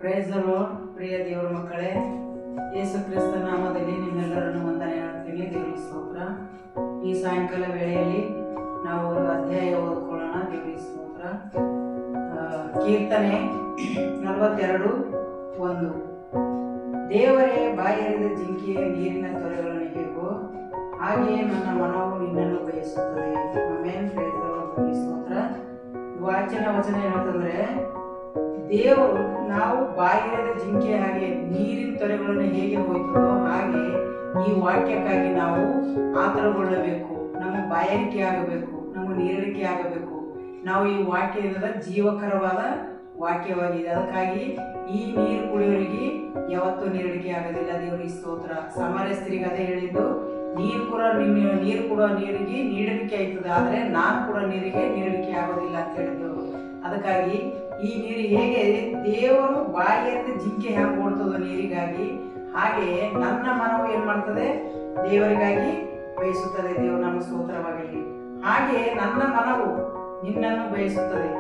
Praise the lord. ಪ್ರಿಯ ದೇವರ ಮಕ್ಕಳೇ, ಯೇಸು ಕ್ರಿಸ್ತ ನಾಮದಲ್ಲಿ ನಿಮ್ಮೆಲ್ಲರನ್ನು ವಂದನೆ ಹೇಳ್ತೀನಿ. ದೇವರಿಗೆ ಸ್ತೋತ್ರ. ಈ ಸಾಯಂಕಾಲ ವೇಳೆಯಲ್ಲಿ ನಾವು ಒಂದು ಅಧ್ಯಾಯ ಓದಿಕೊಳ್ಳೋಣ. ದೇವರಿಗೆ ಸ್ತೋತ್ರ. ಕೀರ್ತನೆ 42:1. ದೇವರೇ, ಬಾಯರಿದ ಜಿಂಕೆಯ ನೀರಿನ ತೊರೆಗಳನ್ನು ಹೇಗೋ ಹಾಗೆಯೇ ನನ್ನ ಮನವು ನಿನ್ನನ್ನು ಬಯಸುತ್ತದೆ. ಆಮೆನ್. Praise the lord. ದೇವರಿಗೆ ಸ್ತೋತ್ರ. ವಾಚನ ವಚನ ಏನಂತಂದ್ರೆ, ದೇವರು ನಾವು ಬಾಯಿರದ ಜಿಂಕೆ ಹಾಗೆ ನೀರಿನ ತೊರೆಗಳನ್ನು ಹೇಗೆ ಹೋಯ್ತದೋ ಹಾಗೆ ಈ ವಾಕ್ಯಕ್ಕಾಗಿ ನಾವು ಆತರಗೊಳ್ಳಬೇಕು. ನಮ್ಮ ಬಾಯಾರಿಕೆ ಆಗಬೇಕು, ನಮ್ಮ ನೀರಡಿಕೆ ಆಗಬೇಕು. ನಾವು ಈ ವಾಕ್ಯದ ಜೀವಕರವಾದ ವಾಕ್ಯವಾಗಿದೆ. ಅದಕ್ಕಾಗಿ ಈ ನೀರು ಕುಡಿಯೋರಿಗೆ ಯಾವತ್ತೂ ನೀರಡಿಕೆ ಆಗೋದಿಲ್ಲ. ದೇವರಿಗೆ ಸ್ತೋತ್ರ. ಸಾಮಾನ್ಯ ಸ್ತ್ರೀಗೆ ಅದೇ ಹೇಳಿದ್ದು, ನೀರು ಕೊಡೋ ನೀರಿಗೆ ನೀರಡಿಕೆ ಆಯ್ತದೆ, ಆದರೆ ನಾನು ಕೊಡೋ ನೀರಿಗೆ ನೀರಡಿಕೆ ಆಗೋದಿಲ್ಲ ಅಂತ ಹೇಳಿದ್ದೆವು. ಅದಕ್ಕಾಗಿ ಈ ನೀರು ಹೇಗೆ ದೇವರು ಬಾಯಿಯಲ್ಲಿ ಜಿಂಕೆ ಹ್ಯಾಂಗ ಓಡ್ತದೋ ನೀರಿಗಾಗಿ, ಹಾಗೆ ನನ್ನ ಮನವು ಏನ್ ಮಾಡ್ತದೆ, ದೇವರಿಗಾಗಿ ಬಯಸುತ್ತದೆ. ದೇವರು ನಮ್ಮ ಸ್ತೋತ್ರವಾಗಲಿ. ಹಾಗೆ ನನ್ನ ಮನವು ನಿನ್ನನ್ನು ಬಯಸುತ್ತದೆ.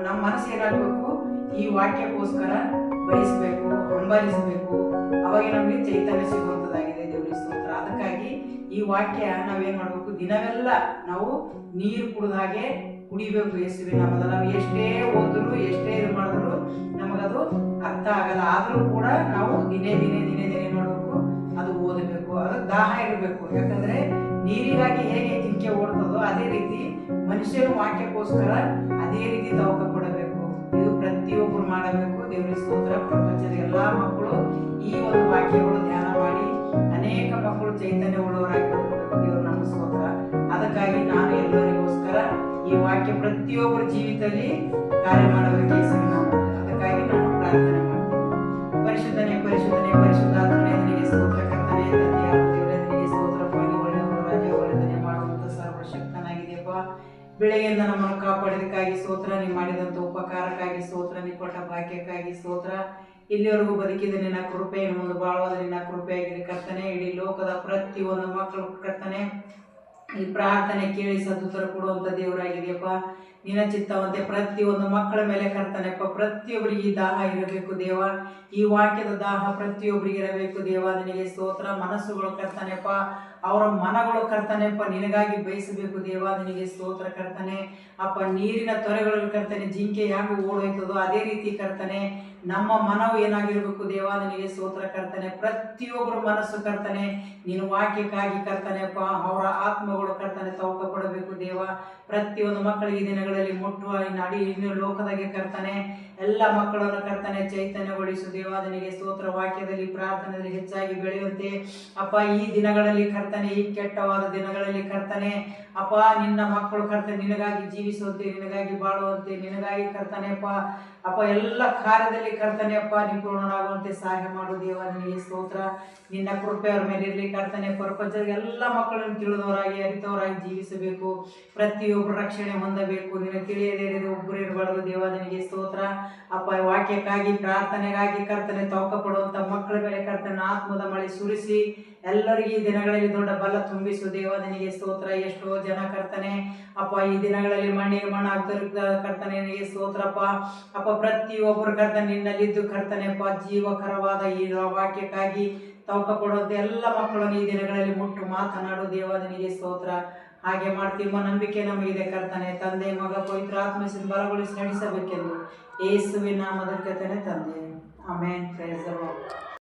ನಮ್ಮ ಮನಸ್ಸು ಏನಾಗಬೇಕು, ಈ ವಾಕ್ಯಕ್ಕೋಸ್ಕರ ಬಯಸಬೇಕು, ಹಂಬಲಿಸಬೇಕು. ಅವಾಗ ನಮಗೆ ಚೈತನ್ಯ ಸಿಗುವಂಥದ್ದಾಗಿದೆ. ದೇವರಿಗೆ ಸ್ತೋತ್ರ. ಅದಕ್ಕಾಗಿ ಈ ವಾಕ್ಯ ನಾವೇನ್ ಮಾಡ್ಬೇಕು, ದಿನವೆಲ್ಲ ನಾವು ನೀರು ಕುಡಿದ ಹಾಗೆ ಕುಡಿಬೇಕು. ಯೇಸುವಿನ ನಾಮದಲ್ಲಿ ನಾವು ಎಷ್ಟೇ ಓದಿದ್ರು ಎಷ್ಟೇ ಇದು ಮಾಡಿದ್ರು ನಮಗದು ಅರ್ಥ ಆಗಲ್ಲ. ಆದ್ರೂ ಕೂಡ ನಾವು ದಿನೇ ಮಾಡಬೇಕು, ಅದು ಓದಬೇಕು. ಅದಕ್ಕೆ ದಾಹ ಇರಬೇಕು. ಯಾಕಂದ್ರೆ ನೀರಿಗಾಗಿ ಹೇಗೆ ಜಿಂಕೆ ಓಡ್ತದೋ ಅದೇ ರೀತಿ ಮನುಷ್ಯರು ವಾಕ್ಯಕ್ಕೋಸ್ಕರ ಅದೇ ರೀತಿ ತವಕ ಕೊಡಬೇಕು. ಇದು ಪ್ರತಿಯೊಬ್ಬರು ಮಾಡಬೇಕು. ದೇವರ ಸ್ತೋತ್ರ. ಪ್ರಪಂಚದ ಎಲ್ಲಾ ಮಕ್ಕಳು ಈ ಒಂದು ವಾಕ್ಯಗಳು ಧ್ಯಾನ ಮಾಡಿ ಅನೇಕ ಮಕ್ಕಳು ಚೈತನ್ಯ ಉಳ್ಳವರಾಗಿ ಬರಬೇಕು. ದೇವರು ನಮ್ಮ ಸ್ತೋತ್ರ. ಅದಕ್ಕಾಗಿ ನಾನು ಎಲ್ಲರಿಗೋಸ್ಕರ ಈ ವಾಕ್ಯ ಪ್ರತಿಯೊಬ್ಬರ ಜೀವಿತದಲ್ಲಿ ಕಾರ್ಯ ಮಾಡಬೇಕು. ಅದಕ್ಕಾಗಿ ನಾನು ಪ್ರಾರ್ಥನೆ ಮಾಡ್ತೀನಿ. ಪರಿಶುದ್ಧನೇ ಪರಿಶುದ್ಧಾತ್ಮನೇ ನಿನಗೆ ಸ್ತೋತ್ರ. ಕರ್ತನೇ, ತಂದೆಯಾದ ದೇವರೇ ನಿನಗೆ ಸ್ತೋತ್ರ. ಒಳ್ಳೆಯವರು ರಾಜ, ಒಳ್ಳೆಯದನ್ನೇ ಮಾಡುವಂತ ಸರ್ವಶಕ್ತನಾಗಿದೆಯಪ್ಪ. ಬೆಳಗ್ಗೆಯಿಂದ ನಮ್ಮನ್ನು ಕಾಪಾಡಿದಕ್ಕಾಗಿ ಸ್ತೋತ್ರ. ನೀವು ಮಾಡಿದಂಥ ಉಪಕಾರಕ್ಕಾಗಿ ಸ್ತೋತ್ರ. ನೀವು ಕೊಟ್ಟ ಭಾಗ್ಯಕ್ಕಾಗಿ ಸ್ತೋತ್ರ. ಇಲ್ಲಿವರೆಗೂ ಬದುಕಿದ ನಿನ್ನ ಕೃಪೆ, ಮುಂದೆ ಬಾಳುವ ನಿನ್ನ ಕೃಪೆಯಾಗಿದೆ ಕರ್ತನೆ. ಇಡೀ ಲೋಕದ ಪ್ರತಿಯೊಂದು ಮಕ್ಕಳು ಕರ್ತನೆ ಈ ಪ್ರಾರ್ಥನೆ ಕೇಳಿ ಸದುತ್ತರ ಕೊಡುವಂತ ದೇವರಾಗಿದೆಯಪ್ಪ. ನಿನ್ನ ಚಿತ್ತವಂತೆ ಪ್ರತಿಯೊಂದು ಮಕ್ಕಳ ಮೇಲೆ ಕರ್ತನೆಪ್ಪ. ಪ್ರತಿಯೊಬ್ಬರಿಗೆ ಈ ದಾಹ ಇರಬೇಕು ದೇವ. ಈ ವಾಕ್ಯದ ದಾಹ ಪ್ರತಿಯೊಬ್ಬರಿಗೆ ಇರಬೇಕು ದೇವ. ನಿನಗೆ ಸ್ತೋತ್ರ. ಮನಸ್ಸುಗಳು ಕರ್ತನೆಪ್ಪ, ಅವರ ಮನಗಳು ಕರ್ತನೆಪ್ಪ ನಿನಗಾಗಿ ಬಯಸಬೇಕು ದೇವ. ನಿನಗೆ ಸ್ತೋತ್ರ ಕರ್ತನೆ. ಅಪ್ಪ, ನೀರಿನ ತೊರೆಗಳಲ್ಲಿ ಕರ್ತನೆ ಜಿಂಕೆ ಹ್ಯಾಂಗ ಓಡೋಯ್ತದೋ ಅದೇ ರೀತಿ ಕರ್ತನೆ ನಮ್ಮ ಮನವು ಏನಾಗಿರ್ಬೇಕು ದೇವ. ನಿನಗೆ ಸ್ತೋತ್ರ ಕರ್ತನೆ. ಪ್ರತಿಯೊಬ್ಬರ ಮನಸ್ಸು ಕರ್ತನೆ ನೀನು ವಾಕ್ಯಕ್ಕಾಗಿ ಕರ್ತನೆಪ್ಪ ಅವರ ಆತ್ಮಗಳು ಕರ್ತನೆ ತವಕ ಕೊಡಬೇಕು ದೇವ. ಪ್ರತಿಯೊಂದು ಮಕ್ಕಳಿಗೆ ದಿನಗಳಲ್ಲಿ ಮುಟ್ಟುವ ನಡಿ ಲೋಕದಾಗೆ ಕರ್ತನೆ ಎಲ್ಲ ಮಕ್ಕಳನ್ನು ಕರ್ತನೆ ಚೈತನ್ಯಗೊಳಿಸು ದೇವ. ನಿನಗೆ ಸ್ತೋತ್ರ. ವಾಕ್ಯದಲ್ಲಿ ಪ್ರಾರ್ಥನೆಯಲ್ಲಿ ಹೆಚ್ಚಾಗಿ ಬೆಳೆಯುವಂತೆ ಅಪ್ಪ ಈ ದಿನಗಳಲ್ಲಿ ಕರ್ತನೆ, ಈ ಕೆಟ್ಟವಾದ ದಿನಗಳಲ್ಲಿ ಕರ್ತನೆ ಅಪ್ಪ ನಿನ್ನ ಮಕ್ಕಳು ಕರ್ತನೆ ನಿನಗಾಗಿ ಜೀವಿಸುವಂತೆ, ನಿನಗಾಗಿ ಬಾಳುವಂತೆ, ನಿನಗಾಗಿ ಕರ್ತನೆಪ್ಪ ಅಪ್ಪ ಎಲ್ಲ ಕಾರ್ಯದಲ್ಲಿ ಕರ್ತನೆಪ್ಪ ನಿಪುಣರಾಗುವಂತೆ ಸಹಾಯ ಮಾಡು ದೇವ. ನಿನಗೆ ಸ್ತೋತ್ರ. ನಿನ್ನ ಕೃಪೆ ಅವ್ರ ಮೇಲೆ ಇರಲಿ ಕರ್ತನೆ. ಪ್ರಪಂಚದ ಎಲ್ಲ ಮಕ್ಕಳನ್ನು ತಿಳಿದವರಾಗಿ ಅರಿತವರಾಗಿ ಜೀವಿಸಬೇಕು. ಪ್ರತಿಯೊಬ್ಬರು ರಕ್ಷಣೆ ಹೊಂದಬೇಕು. ನಿನಗೆ ತಿಳಿಯದೇ ಇರೋದು ಒಬ್ಬರು ಇರಬಾರ್ದು ದೇವ. ನಿನಗೆ ಸ್ತೋತ್ರ. ಅಪ್ಪ ವಾಕ್ಯಕ್ಕಾಗಿ ಪ್ರಾರ್ಥನೆಗಾಗಿ ಕರ್ತನೆ ತವಕ ಪಡುವಂತ ಮಕ್ಕಳ ಮೇಲೆ ಕರ್ತನ ಆತ್ಮದ ಮಳೆ ಸುರಿಸಿ ಎಲ್ಲರಿಗೂ ಈ ದಿನಗಳಲ್ಲಿ ದೊಡ್ಡ ಬಲ ತುಂಬಿಸು ದೇವ. ನಿನಗೆ ಸ್ತೋತ್ರ. ಎಷ್ಟೋ ಜನ ಕರ್ತನೆ ಅಪ್ಪ ಈ ದಿನಗಳಲ್ಲಿ ಮಣ್ಣಿಗೆ ಮಣ್ಣು ಆಗ್ತಿರ್ತ ಕರ್ತನೆ. ನಿನಗೆ ಸ್ತೋತ್ರಪ್ಪ. ಅಪ್ಪ ಪ್ರತಿಯೊಬ್ಬರು ಕರ್ತನೆ ನಿನ್ನಲ್ಲಿದ್ದು ಕರ್ತನೆಪ್ಪ ಜೀವಕರವಾದ ಈ ವಾಕ್ಯಕ್ಕಾಗಿ ತವಕ ಕೊಡುವಂತ ಎಲ್ಲ ಮಕ್ಕಳನ್ನು ಈ ದಿನಗಳಲ್ಲಿ ಮುಟ್ಟು ಮಾತನಾಡು ದೇವ. ನಿನಗೆ ಸ್ತೋತ್ರ. ಹಾಗೆ ಮಾಡ್ತೀವ ನಂಬಿಕೆ ನಮಗಿದೆ ಕರ್ತನೆ. ತಂದೆ, ಮಗ, ಪವಿತ್ರ ಆತ್ಮದಿಂದ ಬಲಗೊಳಿಸಿ ನಡೆಸಬೇಕೆಂದು ಯೇಸುವಿನ ನಾಮದಲ್ಲಿ ತಂದೆ. ಆಮೆನ್. Praise the lord.